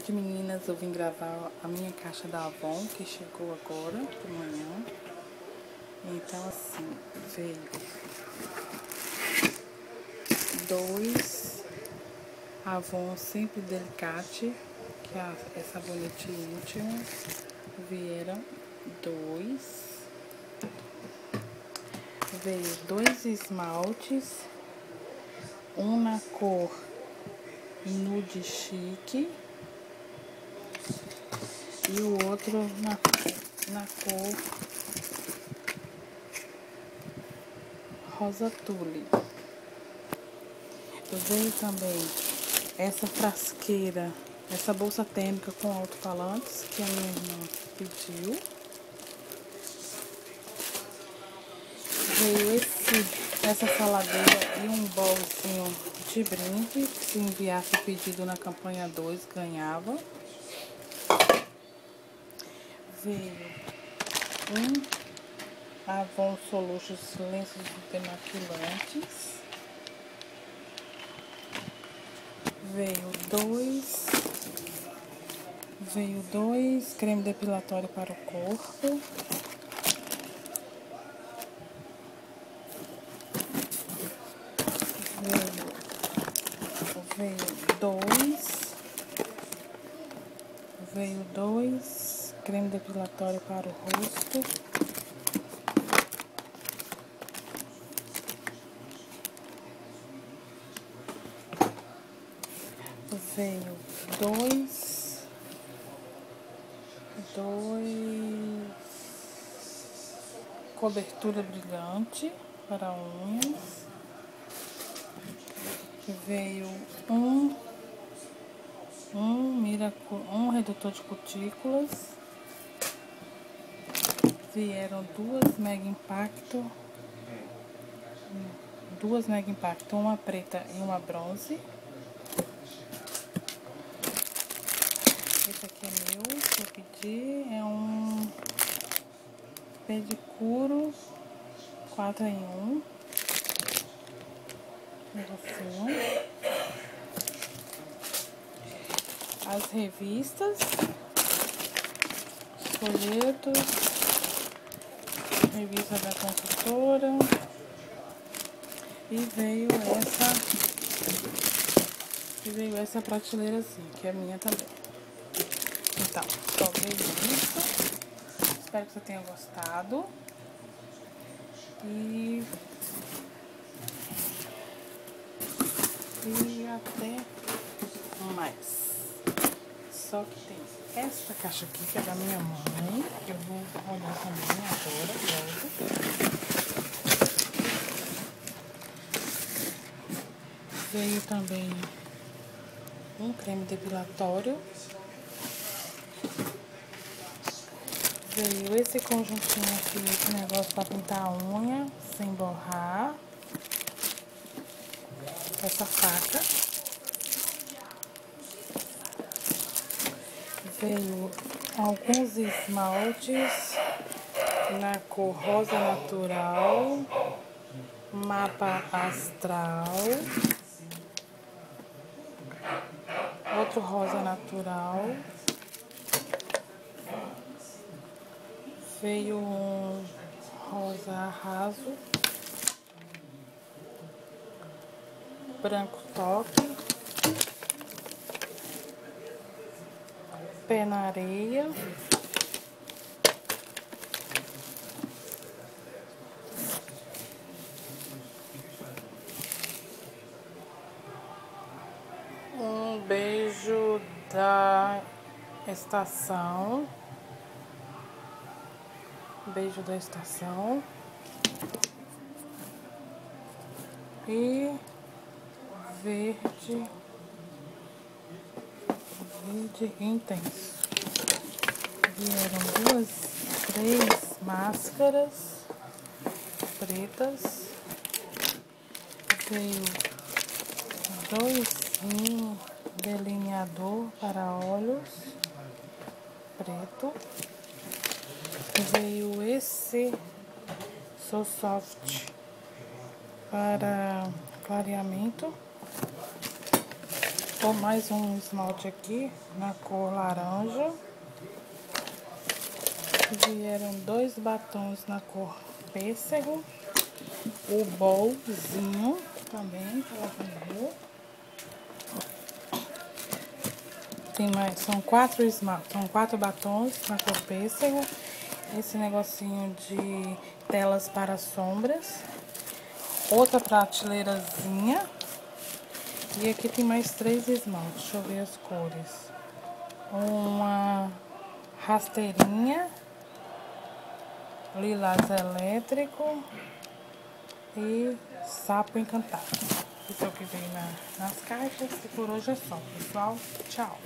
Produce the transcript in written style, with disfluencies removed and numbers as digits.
tarde, meninas. Eu vim gravar a minha caixa da Avon, que chegou agora de manhã. Então, assim, veio 2 Avon Simply Delicate, que é sabonete íntimo. Vieram 2. Veio 2 esmaltes, um na cor nude chique e o outro na cor rosa tule. Veio também essa frasqueira, essa bolsa térmica com alto-falantes que a minha irmã pediu. Veio essa saladeira e um bolzinho de brinde. Se enviasse o pedido na campanha 2, ganhava. Veio um Avon Solutions lenços demaquilantes. Veio dois creme depilatório para o corpo. Veio dois creme depilatório para o rosto. Veio dois cobertura brilhante para unhas. Veio um redutor de cutículas. Vieram duas Mega Impacto, uma preta e uma bronze. Esse aqui é meu, que eu pedi, é um pedicuro 4 em 1. Negocinho. As revistas, os folhetos, revista da consultora. E veio essa prateleira assim, que é minha também. Então, só veio isso. Espero que você tenha gostado. E até mais. Só que tem esta caixa aqui, que é da minha mãe. Que eu vou olhar também agora, logo. Veio também um creme depilatório. Veio esse conjuntinho aqui, esse negócio para pintar a unha sem borrar. Essa faca. Veio alguns esmaltes na cor rosa natural, mapa astral, outro rosa natural. Veio um rosa arraso, branco top, pé na areia, um beijo da estação. Beijo da estação. E verde intenso. Vieram 3 máscaras pretas. Veio 2 mini delineador para olhos preto. Veio esse So Soft para clareamento. Chegou mais um esmalte aqui na cor laranja. Vieram 2 batons na cor pêssego. O bolzinho também, que ela vendeu. Tem mais, são 4 esmaltes, são 4 batons na cor pêssego. Esse negocinho de telas para sombras. Outra prateleirazinha. E aqui tem mais 3 esmaltes, deixa eu ver as cores. Uma rasteirinha, lilás elétrico e sapo encantado. Isso é o que vem nas caixas e por hoje é só, pessoal. Tchau!